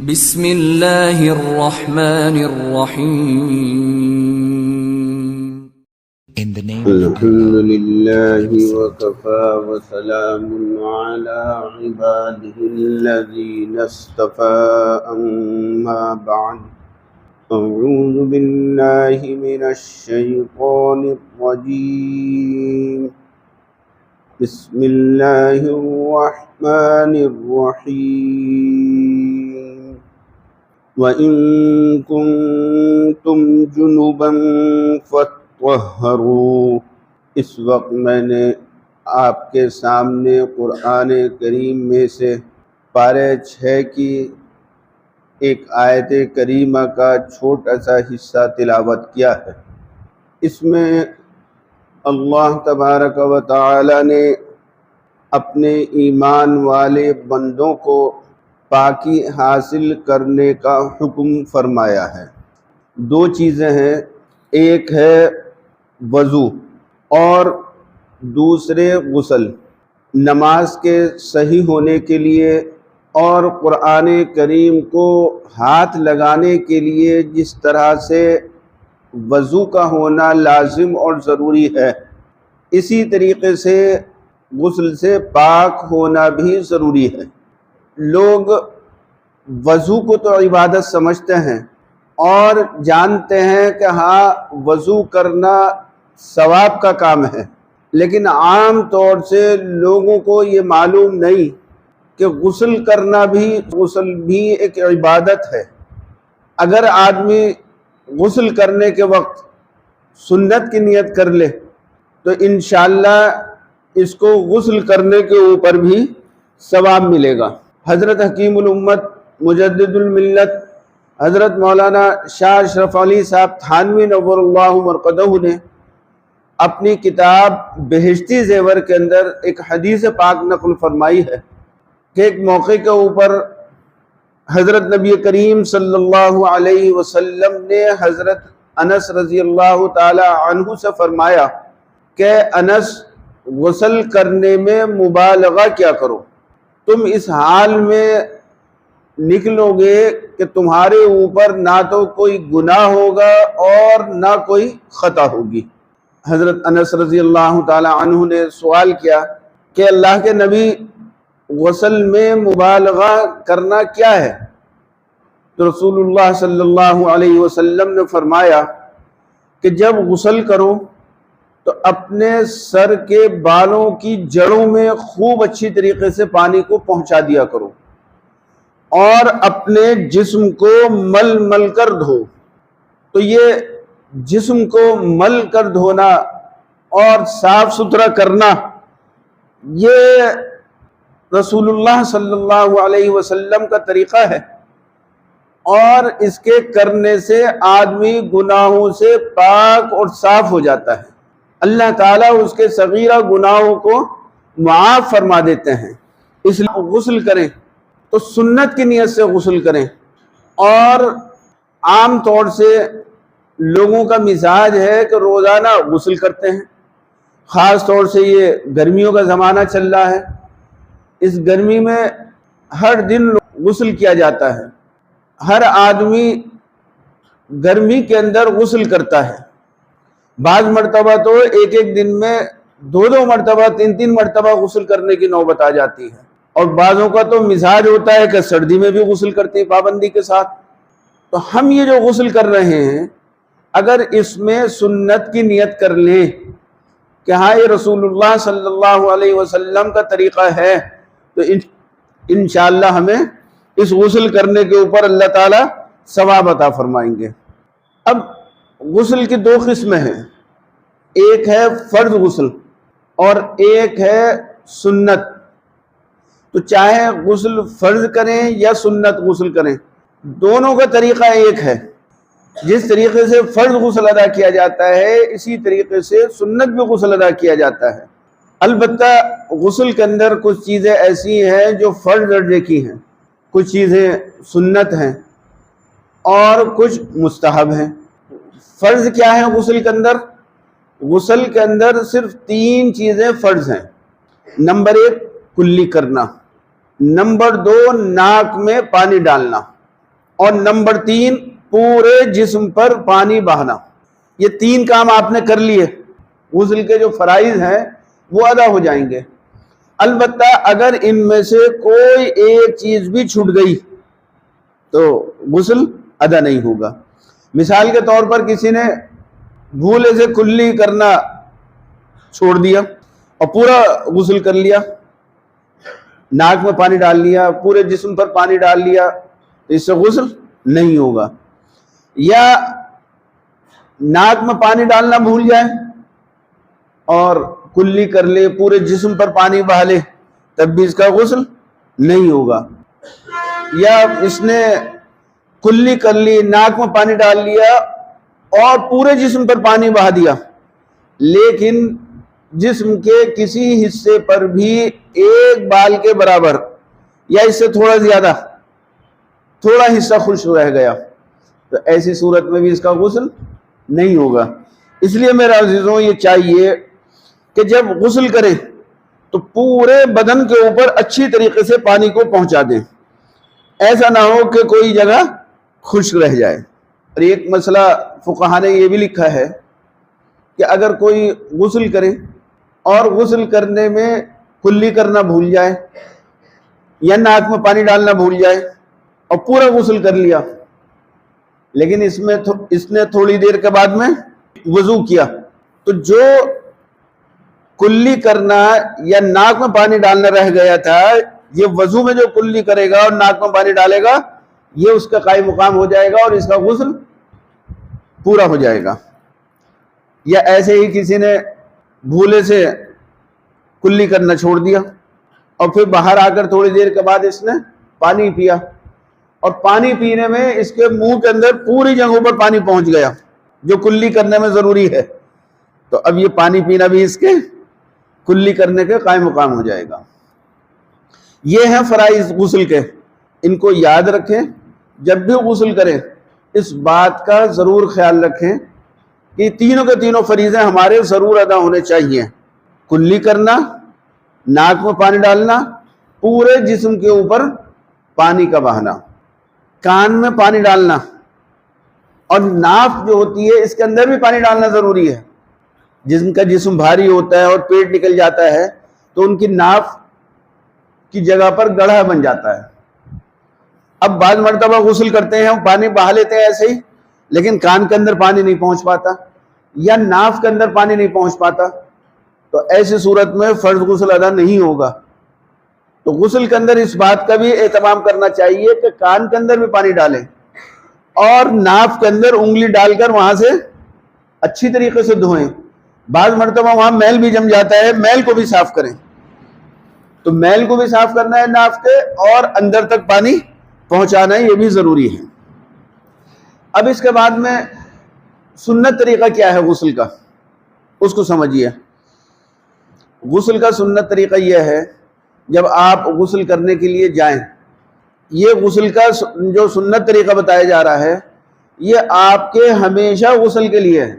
بسم اللہ الرحمن الرحیم. In the name of الحمد Allah, لله وكفى وسلام على عباده الذين اصطفى أما بعد أعوذ بالله من الشيطان الرجيم بسم الله الرحمن الرحيم وإن كنتم جنبا فطهروا. اس وقت میں نے آپ کے سامنے قرآن کریم میں سے پارہ 6 کی ایک آیت کریمہ کا چھوٹا سا حصہ تلاوت کیا ہے. اس میں اللہ تبارک و تعالی نے اپنے ایمان والے بندوں کو پاکی حاصل کرنے کا حکم فرمایا ہے. 2 چیزیں ہیں، ایک ہے وضو اور دوسرے غسل. نماز کے صحیح ہونے کے لیے اور قرآن کریم کو ہاتھ لگانے کے لیے جس طرح سے وضو کا ہونا لازم اور ضروری ہے، اسی طریقے سے غسل سے پاک ہونا بھی ضروری ہے. لوگ وضو کو تو عبادت سمجھتے ہیں اور جانتے ہیں کہ ہاں وضو کرنا ثواب کا کام ہے، لیکن عام طور سے لوگوں کو یہ معلوم نہیں کہ غسل کرنا بھی ایک عبادت ہے. اگر آدمی غسل کرنے کے وقت سنت کی نیت کر لے تو انشاءاللہ اس کو غسل کرنے کے اوپر بھی ثواب ملے گا. حضرت حکیم الامت مجدد الملت حضرت مولانا شاہ اشرف علی صاحب تھانوی نور اللہ مرقدہ نے اپنی کتاب بہشتی زیور کے اندر ایک حدیث پاک نقل فرمائی ہے کہ ایک موقع کے اوپر حضرت نبی کریم صلی اللہ علیہ وسلم نے حضرت انس رضی اللہ تعالی عنہ سے فرمایا کہ انس، غسل کرنے میں مبالغہ کیا کرو، تم اس حال میں نکلو گے کہ تمہارے اوپر نہ تو کوئی گناہ ہوگا اور نہ کوئی خطا ہوگی. حضرت انس رضی اللہ تعالی عنہ نے سوال کیا کہ اللہ کے نبی، غسل میں مبالغہ کرنا کیا ہے؟ تو رسول اللہ صلی اللہ علیہ وسلم نے فرمایا کہ جب غسل کرو تو اپنے سر کے بالوں کی جڑوں میں خوب اچھی طریقے سے پانی کو پہنچا دیا کرو اور اپنے جسم کو مل مل کر دھو. تو یہ جسم کو مل کر دھونا اور صاف ستھرا کرنا، یہ رسول اللہ صلی اللہ علیہ وسلم کا طریقہ ہے، اور اس کے کرنے سے آدمی گناہوں سے پاک اور صاف ہو جاتا ہے. اللہ تعالیٰ اس کے صغیرہ گناہوں کو معاف فرما دیتے ہیں. اس لیے غسل کریں تو سنت کی نیت سے غسل کریں. اور عام طور سے لوگوں کا مزاج ہے کہ روزانہ غسل کرتے ہیں، خاص طور سے یہ گرمیوں کا زمانہ چل رہا ہے. اس گرمی میں ہر دن غسل کیا جاتا ہے، ہر آدمی گرمی کے اندر غسل کرتا ہے. بعض مرتبہ تو ایک دن میں 2 مرتبہ 3 مرتبہ غسل کرنے کی نوبت آ جاتی ہے، اور بعضوں کا تو مزاج ہوتا ہے کہ سردی میں بھی غسل کرتے ہیں پابندی کے ساتھ. تو ہم یہ جو غسل کر رہے ہیں، اگر اس میں سنت کی نیت کر لیں کہ ہاں یہ رسول اللہ صلی اللہ علیہ وسلم کا طریقہ ہے، تو انشاءاللہ ہمیں اس غسل کرنے کے اوپر اللہ تعالیٰ ثواب عطا فرمائیں گے. اب غسل کی 2 قسمیں ہیں، ایک ہے فرض غسل اور ایک ہے سنت. تو چاہے غسل فرض کریں یا سنت غسل کریں، دونوں کا طریقہ ایک ہے. جس طریقے سے فرض غسل ادا کیا جاتا ہے، اسی طریقے سے سنت بھی غسل ادا کیا جاتا ہے. البتہ غسل کے اندر کچھ چیزیں ایسی ہیں جو فرض درجے کی ہیں، کچھ چیزیں سنت ہیں اور کچھ مستحب ہیں. فرض کیا ہے غسل کے اندر؟ غسل کے اندر صرف 3 چیزیں فرض ہیں. نمبر 1 کلی کرنا، نمبر 2 ناک میں پانی ڈالنا، اور نمبر 3 پورے جسم پر پانی بہانا۔ یہ 3 کام آپ نے کر لیے، غسل کے جو فرائض ہیں وہ ادا ہو جائیں گے۔ البتہ اگر ان میں سے کوئی ایک چیز بھی چھوٹ گئی تو غسل ادا نہیں ہوگا۔ مثال کے طور پر کسی نے بھولے سے کلی کرنا چھوڑ دیا اور پورا غسل کر لیا، ناک میں پانی ڈال لیا، پورے جسم پر پانی ڈال لیا، تو اس سے غسل نہیں ہوگا۔ یا ناک میں پانی ڈالنا بھول جائے اور کلی کر لے، پورے جسم پر پانی بہا لے، تب بھی اس کا غسل نہیں ہوگا۔ یا اس نے کلی کر لی، ناک میں پانی ڈال لیا اور پورے جسم پر پانی بہا دیا، لیکن جسم کے کسی حصے پر بھی ایک بال کے برابر یا اس سے تھوڑا زیادہ تھوڑا حصہ خشک رہ گیا، تو ایسی صورت میں بھی اس کا غسل نہیں ہوگا۔ اس لیے میرے عزیزوں یہ چاہیے کہ جب غسل کریں تو پورے بدن کے اوپر اچھی طریقے سے پانی کو پہنچا دیں، ایسا نہ ہو کہ کوئی جگہ خشک رہ جائے۔ اور ایک مسئلہ فقہا نے یہ بھی لکھا ہے کہ اگر کوئی غسل کرے اور غسل کرنے میں کلی کرنا بھول جائے یا ناک میں پانی ڈالنا بھول جائے اور پورا غسل کر لیا، لیکن اس نے تھوڑی دیر کے بعد میں وضو کیا، تو جو کلی کرنا یا ناک میں پانی ڈالنا رہ گیا تھا، یہ وضو میں جو کلی کرے گا اور ناک میں پانی ڈالے گا، یہ اس کا قائم مقام ہو جائے گا اور اس کا غسل پورا ہو جائے گا۔ یا ایسے ہی کسی نے بھولے سے کلی کرنا چھوڑ دیا اور پھر باہر آ کر تھوڑی دیر کے بعد اس نے پانی پیا، اور پانی پینے میں اس کے منہ کے اندر پوری جگہوں پر پانی پہنچ گیا جو کلی کرنے میں ضروری ہے، تو اب یہ پانی پینا بھی اس کے کلی کرنے کے قائم مقام ہو جائے گا۔ یہ ہیں فرائض غسل کے، ان کو یاد رکھیں۔ جب بھی غسل کریں اس بات کا ضرور خیال رکھیں کہ تینوں کے تینوں فریضے ہمارے ضرور ادا ہونے چاہیے: کلی کرنا، ناک میں پانی ڈالنا، پورے جسم کے اوپر پانی کا بہانا، کان میں پانی ڈالنا، اور ناف جو ہوتی ہے اس کے اندر بھی پانی ڈالنا ضروری ہے۔ جن کا جسم بھاری ہوتا ہے اور پیٹ نکل جاتا ہے تو ان کی ناف کی جگہ پر گڑھا بن جاتا ہے۔ اب بعض مرتبہ غسل کرتے ہیں، پانی بہا لیتے ہیں ایسے ہی، لیکن کان کے اندر پانی نہیں پہنچ پاتا یا ناف کے اندر پانی نہیں پہنچ پاتا، تو ایسی صورت میں فرض غسل ادا نہیں ہوگا۔ تو غسل کے اندر اس بات کا بھی اہتمام کرنا چاہیے کہ کان کے اندر بھی پانی ڈالیں اور ناف کے اندر انگلی ڈال کر وہاں سے اچھی طریقے سے دھوئیں۔ بعض مرتبہ وہاں میل بھی جم جاتا ہے، میل کو بھی صاف کریں، تو میل کو بھی صاف کرنا ہے ناف کے، اور اندر تک پانی پہنچانا ہے، یہ بھی ضروری ہے۔ اب اس کے بعد میں سنت طریقہ کیا ہے غسل کا، اس کو سمجھیے۔ غسل کا سنت طریقہ یہ ہے، جب آپ غسل کرنے کے لیے جائیں، یہ غسل کا جو سنت طریقہ بتایا جا رہا ہے یہ آپ کے ہمیشہ غسل کے لیے ہے،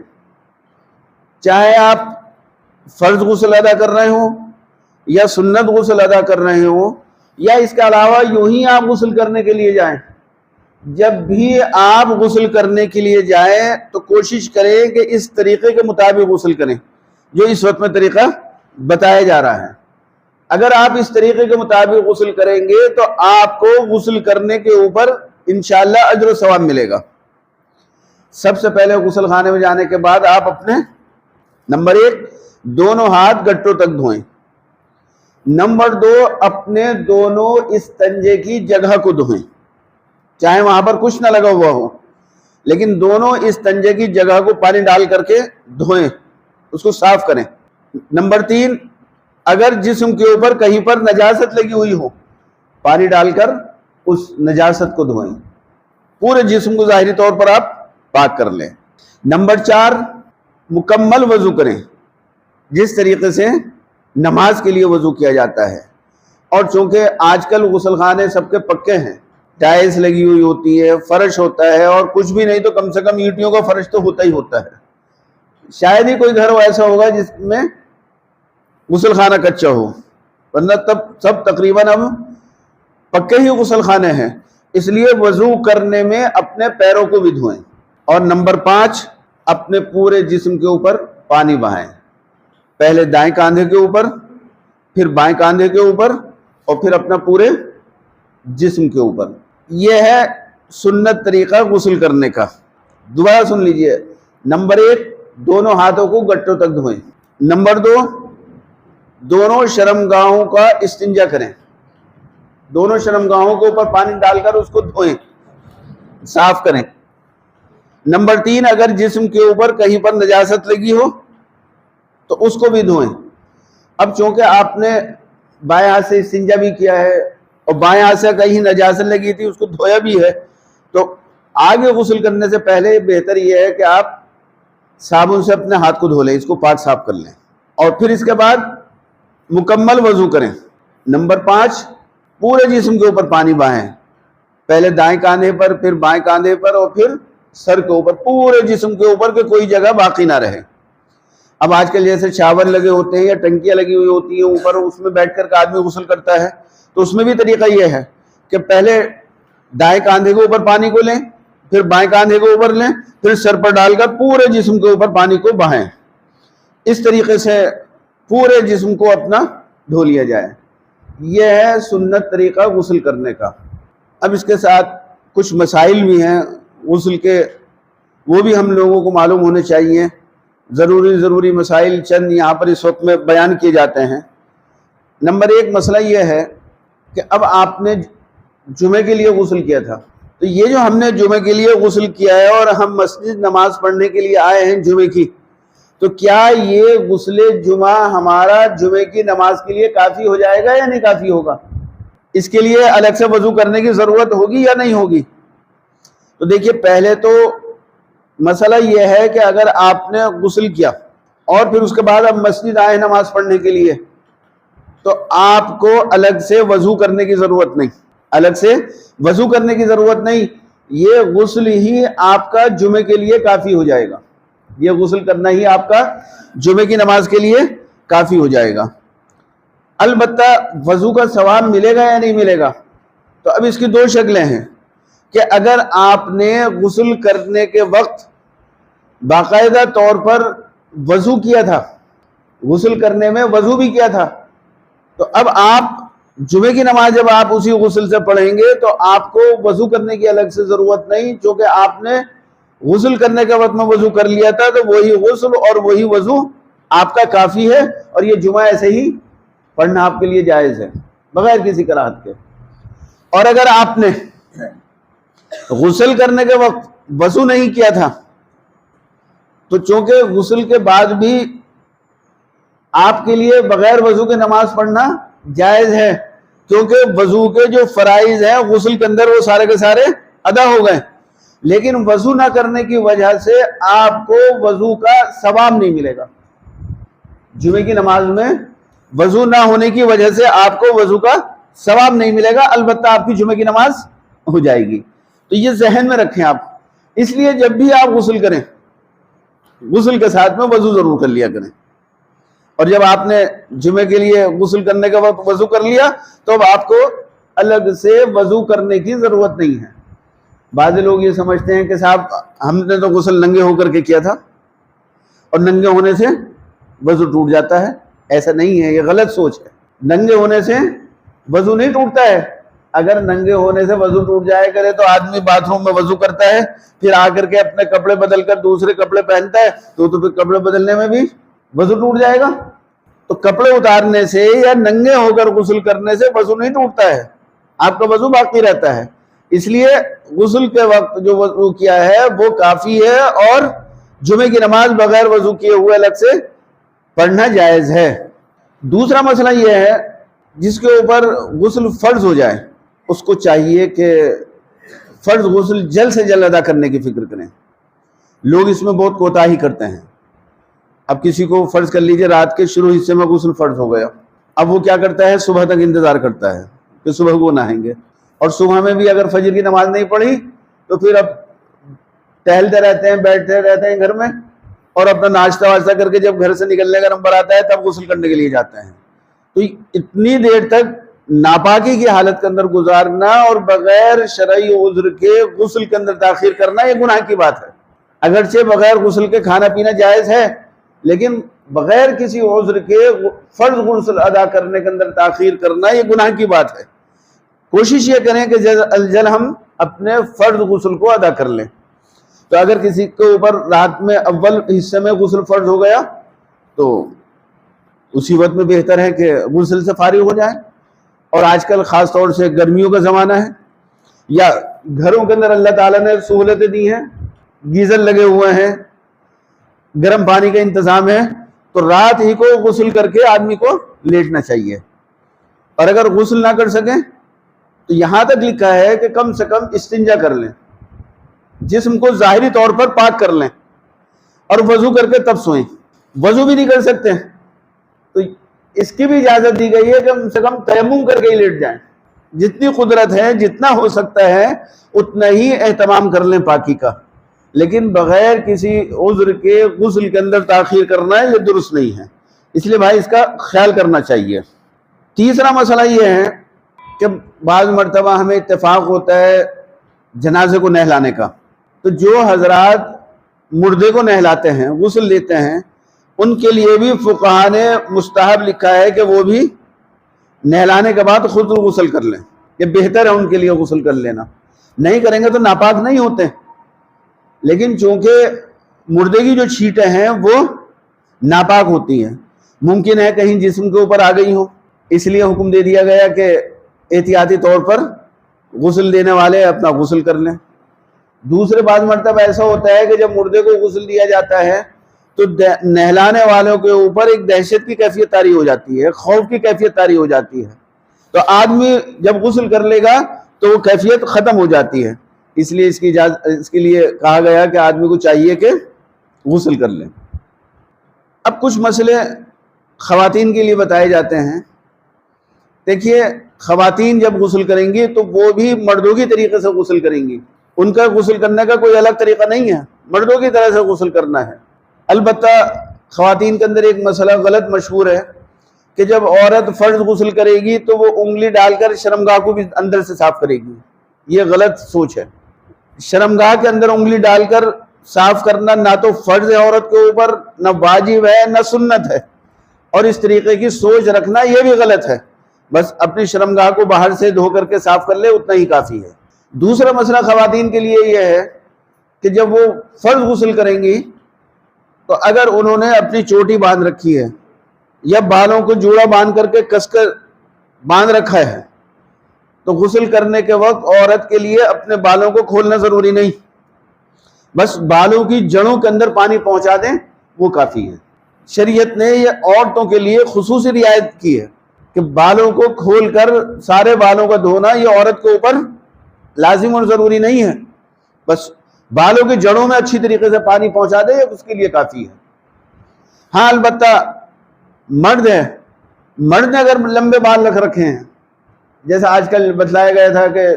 چاہے آپ فرض غسل ادا کر رہے ہوں یا سنت غسل ادا کر رہے ہوں، یا اس کے علاوہ یوں ہی آپ غسل کرنے کے لیے جائیں۔ جب بھی آپ غسل کرنے کے لیے جائیں تو کوشش کریں کہ اس طریقے کے مطابق غسل کریں جو اس وقت میں طریقہ بتایا جا رہا ہے۔ اگر آپ اس طریقے کے مطابق غسل کریں گے تو آپ کو غسل کرنے کے اوپر انشاءاللہ اجر و ثواب ملے گا۔ سب سے پہلے غسل خانے میں جانے کے بعد آپ اپنے نمبر 1 دونوں ہاتھ گٹوں تک دھوئیں، نمبر 2 اپنے دونوں استنجے کی جگہ کو دھوئیں، چاہے وہاں پر کچھ نہ لگا ہوا ہو، لیکن دونوں استنجے کی جگہ کو پانی ڈال کر کے دھوئیں، اس کو صاف کریں۔ نمبر 3 اگر جسم کے اوپر کہیں پر نجاست لگی ہوئی ہو، پانی ڈال کر اس نجاست کو دھوئیں، پورے جسم کو ظاہری طور پر آپ پاک کر لیں۔ نمبر 4 مکمل وضو کریں، جس طریقے سے نماز کے لیے وضو کیا جاتا ہے۔ اور چونکہ آج کل غسل خانے سب کے پکے ہیں، ٹائلز لگی ہوئی ہوتی ہے، فرش ہوتا ہے، اور کچھ بھی نہیں تو کم سے کم اینٹوں کا فرش تو ہوتا ہی ہوتا ہے۔ شاید ہی کوئی گھر ایسا ہوگا جس میں غسل خانہ کچا ہو، ورنہ تب سب تقریباً اب پکے ہی غسل خانے ہیں۔ اس لیے وضو کرنے میں اپنے پیروں کو بھی دھوئیں. اور نمبر 5، اپنے پورے جسم کے اوپر پانی بہائیں. پہلے دائیں کاندھے کے اوپر، پھر بائیں کاندھے کے اوپر، اور پھر اپنا پورے جسم کے اوپر. یہ ہے سنت طریقہ غسل کرنے کا. دوبارہ سن لیجئے. نمبر 1، دونوں ہاتھوں کو گٹوں تک دھوئیں. نمبر 2، دونوں شرمگاہوں کا استنجا کریں. دونوں شرمگاہوں کے اوپر پانی ڈال کر اس کو دھوئیں، صاف کریں. نمبر 3، اگر جسم کے اوپر کہیں پر نجاست لگی ہو تو اس کو بھی دھوئیں. اب چونکہ آپ نے بائیں ہاتھ سے استنجا بھی کیا ہے اور بائیں ہاتھ سے کہیں نجاست لگی تھی اس کو دھویا بھی ہے، تو آگے غسل کرنے سے پہلے بہتر یہ ہے کہ آپ صابن سے اپنے ہاتھ کو دھو لیں، اس کو پاک صاف کر لیں، اور پھر اس کے بعد مکمل وضو کریں. نمبر 5، پورے جسم کے اوپر پانی بہائیں. پہلے دائیں کاندھے پر، پھر بائیں کاندھے پر، اور پھر سر کے اوپر، پورے جسم کے اوپر کہ کوئی جگہ باقی نہ رہے. اب آج کل جیسے شاور لگے ہوتے ہیں یا ٹنکیاں لگی ہوئی ہوتی ہیں اوپر، اس میں بیٹھ کر کے آدمی غسل کرتا ہے، تو اس میں بھی طریقہ یہ ہے کہ پہلے دائیں کاندھے کے اوپر پانی کو لیں، پھر بائیں کاندھے کے اوپر لیں، پھر سر پر ڈال کر پورے جسم کے اوپر پانی کو بہائیں. اس طریقے سے پورے جسم کو اپنا دھو لیا جائے. یہ ہے سنت طریقہ غسل کرنے کا. اب اس کے ساتھ کچھ مسائل بھی ہیں غسل کے، وہ بھی ہم لوگوں کو معلوم ہونے چاہیے. ضروری مسائل چند یہاں پر اس وقت میں بیان کیے جاتے ہیں. نمبر 1 مسئلہ یہ ہے کہ اب آپ نے جمعے کے لیے غسل کیا تھا، تو یہ جو ہم نے جمعے کے لیے غسل کیا ہے اور ہم مسجد نماز پڑھنے کے لیے آئے ہیں جمعے کی، تو کیا یہ غسل جمعہ ہمارا جمعے کی نماز کے لیے کافی ہو جائے گا یا نہیں کافی ہوگا؟ اس کے لیے الگ سے وضو کرنے کی ضرورت ہوگی یا نہیں ہوگی؟ تو دیکھیے، پہلے تو مسئلہ یہ ہے کہ اگر آپ نے غسل کیا اور پھر اس کے بعد اب مسجد آئے نماز پڑھنے کے لیے، تو آپ کو الگ سے وضو کرنے کی ضرورت نہیں. الگ سے وضو کرنے کی ضرورت نہیں، یہ غسل ہی آپ کا جمعے کے لیے کافی ہو جائے گا. یہ غسل کرنا ہی آپ کا جمعے کی نماز کے لیے کافی ہو جائے گا. البتہ وضو کا ثواب ملے گا یا نہیں ملے گا؟ تو اب اس کی 2 شکلیں ہیں کہ اگر آپ نے غسل کرنے کے وقت باقاعدہ طور پر وضو کیا تھا، غسل کرنے میں وضو بھی کیا تھا، تو اب آپ جمعے کی نماز جب آپ اسی غسل سے پڑھیں گے تو آپ کو وضو کرنے کی الگ سے ضرورت نہیں، چونکہ آپ نے غسل کرنے کے وقت میں وضو کر لیا تھا، تو وہی غسل اور وہی وضو آپ کا کافی ہے، اور یہ جمعہ ایسے ہی پڑھنا آپ کے لیے جائز ہے بغیر کسی کراہت کے. اور اگر آپ نے غسل کرنے کے وقت وضو نہیں کیا تھا، تو چونکہ غسل کے بعد بھی آپ کے لیے بغیر وضو کے نماز پڑھنا جائز ہے، کیونکہ وضو کے جو فرائض ہیں غسل کے اندر وہ سارے کے سارے ادا ہو گئے، لیکن وضو نہ کرنے کی وجہ سے آپ کو وضو کا ثواب نہیں ملے گا. جمعے کی نماز میں وضو نہ ہونے کی وجہ سے آپ کو وضو کا ثواب نہیں ملے گا، البتہ آپ کی جمعے کی نماز ہو جائے گی. تو یہ ذہن میں رکھیں آپ. اس لیے جب بھی آپ غسل کریں، غسل کے ساتھ میں وضو ضرور کر لیا کریں. اور جب آپ نے جمعے کے لیے غسل کرنے کے وقت وضو کر لیا تو اب آپ کو الگ سے وضو کرنے کی ضرورت نہیں ہے. بعض لوگ یہ سمجھتے ہیں کہ صاحب ہم نے تو غسل ننگے ہو کر کے کیا تھا اور ننگے ہونے سے وضو ٹوٹ جاتا ہے. ایسا نہیں ہے، یہ غلط سوچ ہے. ننگے ہونے سے وضو نہیں ٹوٹتا ہے. اگر ننگے ہونے سے وضو ٹوٹ جائے کرے تو آدمی باتھ روم میں وضو کرتا ہے، پھر آ کر کے اپنے کپڑے بدل کر دوسرے کپڑے پہنتا ہے، تو پھر کپڑے بدلنے میں بھی وضو ٹوٹ جائے گا. تو کپڑے اتارنے سے یا ننگے ہو کر غسل کرنے سے وضو نہیں ٹوٹتا ہے، آپ کا وضو باقی رہتا ہے. اس لیے غسل کے وقت جو وضو کیا ہے وہ کافی ہے، اور جمعے کی نماز بغیر وضو کیے ہوئے الگ سے پڑھنا جائز ہے. دوسرا مسئلہ یہ ہے جس کے اوپر غسل فرض ہو جائے، اس کو چاہیے کہ فرض غسل جلد سے جلد ادا کرنے کی فکر کریں. لوگ اس میں بہت کوتاہی کرتے ہیں. اب کسی کو فرض کر لیجئے رات کے شروع حصے میں غسل فرض ہو گیا، اب وہ کیا کرتا ہے، صبح تک انتظار کرتا ہے کہ صبح وہ نہائیں گے، اور صبح میں بھی اگر فجر کی نماز نہیں پڑھی تو پھر اب ٹہلتے رہتے ہیں، بیٹھتے رہتے ہیں گھر میں، اور اپنا ناشتہ واشتہ کر کے جب گھر سے نکلنے کا نمبر آتا ہے تب غسل کرنے کے لیے جاتے ہیں. تو اتنی دیر تک ناپاکی کی حالت کے اندر گزارنا اور بغیر شرعی عذر کے غسل کے اندر تاخیر کرنا یہ گناہ کی بات ہے۔ اگرچہ بغیر غسل کے کھانا پینا جائز ہے، لیکن بغیر کسی عذر کے فرض غسل ادا کرنے کے اندر تاخیر کرنا یہ گناہ کی بات ہے۔ کوشش یہ کریں کہ جلد ہم اپنے فرض غسل کو ادا کر لیں۔ تو اگر کسی کے اوپر رات میں اول حصے میں غسل فرض ہو گیا تو اسی وقت میں بہتر ہے کہ غسل سے فارغ ہو جائیں۔ اور آج کل خاص طور سے گرمیوں کا زمانہ ہے، یا گھروں کے اندر اللہ تعالیٰ نے سہولتیں دی ہیں، گیزر لگے ہوئے ہیں، گرم پانی کا انتظام ہے، تو رات ہی کو غسل کر کے آدمی کو لیٹنا چاہیے۔ اور اگر غسل نہ کر سکیں تو یہاں تک لکھا ہے کہ کم سے کم استنجا کر لیں، جسم کو ظاہری طور پر پاک کر لیں اور وضو کر کے تب سوئیں۔ وضو بھی نہیں کر سکتے تو اس کی بھی اجازت دی گئی ہے کہ کم سے کم تیمم کر کے ہی لیٹ جائیں۔ جتنی قدرت ہے، جتنا ہو سکتا ہے اتنا ہی اہتمام کر لیں پاکی کا، لیکن بغیر کسی عذر کے غسل کے اندر تاخیر کرنا یہ درست نہیں ہے، اس لیے بھائی اس کا خیال کرنا چاہیے۔ تیسرا مسئلہ یہ ہے کہ بعض مرتبہ ہمیں اتفاق ہوتا ہے جنازے کو نہلانے کا، تو جو حضرات مردے کو نہلاتے ہیں، غسل لیتے ہیں، ان کے لیے بھی فقہا نے مستحب لکھا ہے کہ وہ بھی نہلانے کے بعد خود غسل کر لیں، یہ بہتر ہے ان کے لیے غسل کر لینا۔ نہیں کریں گے تو ناپاک نہیں ہوتے، لیکن چونکہ مردے کی جو چھینٹیں ہیں وہ ناپاک ہوتی ہیں، ممکن ہے کہیں جسم کے اوپر آ گئی ہوں، اس لیے حکم دے دیا گیا کہ احتیاطی طور پر غسل دینے والے اپنا غسل کر لیں۔ دوسرے بعض مرتبہ ایسا ہوتا ہے کہ جب مردے کو غسل دیا جاتا ہے تو نہلانے والوں کے اوپر ایک دہشت کی کیفیت طاری ہو جاتی ہے، خوف کی کیفیت طاری ہو جاتی ہے، تو آدمی جب غسل کر لے گا تو وہ کیفیت ختم ہو جاتی ہے، اس لیے اس کے لیے کہا گیا کہ آدمی کو چاہیے کہ غسل کر لیں۔ اب کچھ مسئلے خواتین کے لیے بتائے جاتے ہیں۔ دیکھیے، خواتین جب غسل کریں گی تو وہ بھی مردوں کی طریقے سے غسل کریں گی، ان کا غسل کرنے کا کوئی الگ طریقہ نہیں ہے، مردوں کی طرح سے غسل کرنا ہے۔ البتہ خواتین کے اندر ایک مسئلہ غلط مشہور ہے کہ جب عورت فرض غسل کرے گی تو وہ انگلی ڈال کر شرمگاہ کو بھی اندر سے صاف کرے گی، یہ غلط سوچ ہے۔ شرمگاہ کے اندر انگلی ڈال کر صاف کرنا نہ تو فرض ہے عورت کے اوپر، نہ واجب ہے، نہ سنت ہے، اور اس طریقے کی سوچ رکھنا یہ بھی غلط ہے۔ بس اپنی شرمگاہ کو باہر سے دھو کر کے صاف کر لے، اتنا ہی کافی ہے۔ دوسرا مسئلہ خواتین کے لیے یہ ہے کہ جب وہ فرض غسل کریں گی تو اگر انہوں نے اپنی چوٹی باندھ رکھی ہے یا بالوں کو جوڑا باندھ کر کے کس کر باندھ رکھا ہے تو غسل کرنے کے وقت عورت کے لیے اپنے بالوں کو کھولنا ضروری نہیں، بس بالوں کی جڑوں کے اندر پانی پہنچا دیں، وہ کافی ہے۔ شریعت نے یہ عورتوں کے لیے خصوصی رعایت کی ہے کہ بالوں کو کھول کر سارے بالوں کا دھونا یہ عورت کے اوپر لازم اور ضروری نہیں ہے، بس بالوں کی جڑوں میں اچھی طریقے سے پانی پہنچا دے، اس کے لیے کافی ہے۔ ہاں البتہ مرد نے اگر لمبے بال رکھ رکھے ہیں، جیسا آج کل بتلایا گیا تھا کہ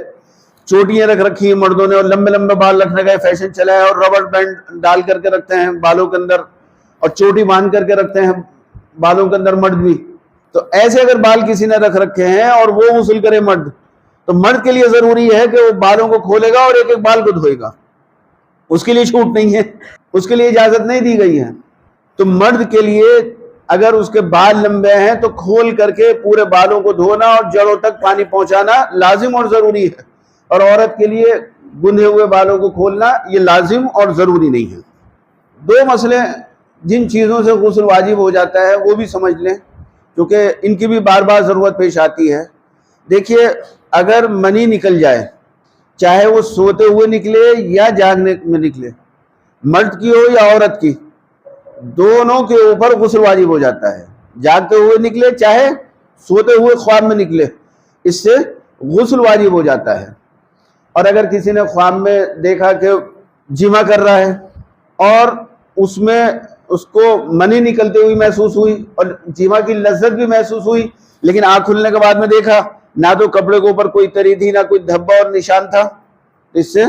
چوٹیاں رکھ رکھی ہیں مردوں نے اور لمبے لمبے بال رکھنے کا فیشن چلا ہے، اور ربڑ بینڈ ڈال کر کے رکھتے ہیں بالوں کے اندر اور چوٹی باندھ کر کے رکھتے ہیں بالوں کے اندر مرد بھی، تو ایسے اگر بال کسی نے رکھ رکھے ہیں اور وہ غسل کرے مرد، تو مرد کے لیے ضروری ہے کہ وہ بالوں کو کھولے گا اور ایک ایک بال کو دھوئے گا، اس کے لیے چھوٹ نہیں ہے، اس کے لیے اجازت نہیں دی گئی ہے۔ تو مرد کے لیے اگر اس کے بال لمبے ہیں تو کھول کر کے پورے بالوں کو دھونا اور جڑوں تک پانی پہنچانا لازم اور ضروری ہے، اور عورت کے لیے گندھے ہوئے بالوں کو کھولنا یہ لازم اور ضروری نہیں ہے۔ دو مسئلے جن چیزوں سے غسل واجب ہو جاتا ہے وہ بھی سمجھ لیں، کیونکہ ان کی بھی بار بار ضرورت پیش آتی ہے۔ دیکھیے، اگر منی نکل جائے، چاہے وہ سوتے ہوئے نکلے یا جاگنے میں نکلے، مرد کی ہو یا عورت کی، دونوں کے اوپر غسل واجب ہو جاتا ہے، جاگتے ہوئے نکلے چاہے سوتے ہوئے خواب میں نکلے، اس سے غسل واجب ہو جاتا ہے۔ اور اگر کسی نے خواب میں دیکھا کہ جمع کر رہا ہے اور اس میں اس کو منی نکلتے ہوئی محسوس ہوئی اور جمع کی لذت بھی محسوس ہوئی، لیکن آنکھ کھلنے کے بعد میں دیکھا نہ تو کپڑے کے اوپر کوئی تری تھی، نہ کوئی دھبا اور نشان تھا، اس سے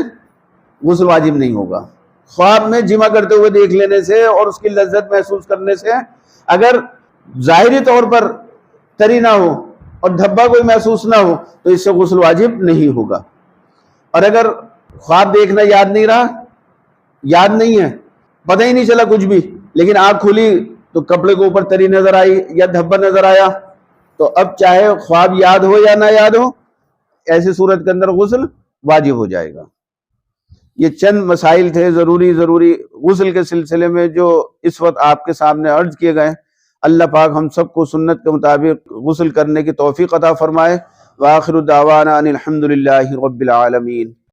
غسل واجب نہیں ہوگا۔ خواب میں جمع کرتے ہوئے دیکھ لینے سے اور اس کی لذت محسوس کرنے سے اگر ظاہری طور پر تری نہ ہو اور دھبا کوئی محسوس نہ ہو تو اس سے غسل واجب نہیں ہوگا۔ اور اگر خواب دیکھنا یاد نہیں رہا، یاد نہیں ہے، پتہ ہی نہیں چلا کچھ بھی، لیکن آنکھ کھلی تو کپڑے کے اوپر تری نظر آئی یا دھبا نظر آیا، تو اب چاہے خواب یاد ہو یا نہ یاد ہو، ایسی صورت کے اندر غسل واجب ہو جائے گا۔ یہ چند مسائل تھے ضروری غسل کے سلسلے میں جو اس وقت آپ کے سامنے عرض کیے گئے۔ اللہ پاک ہم سب کو سنت کے مطابق غسل کرنے کی توفیق عطا فرمائے۔ وآخر دعوانا ان الحمد للہ رب العالمین۔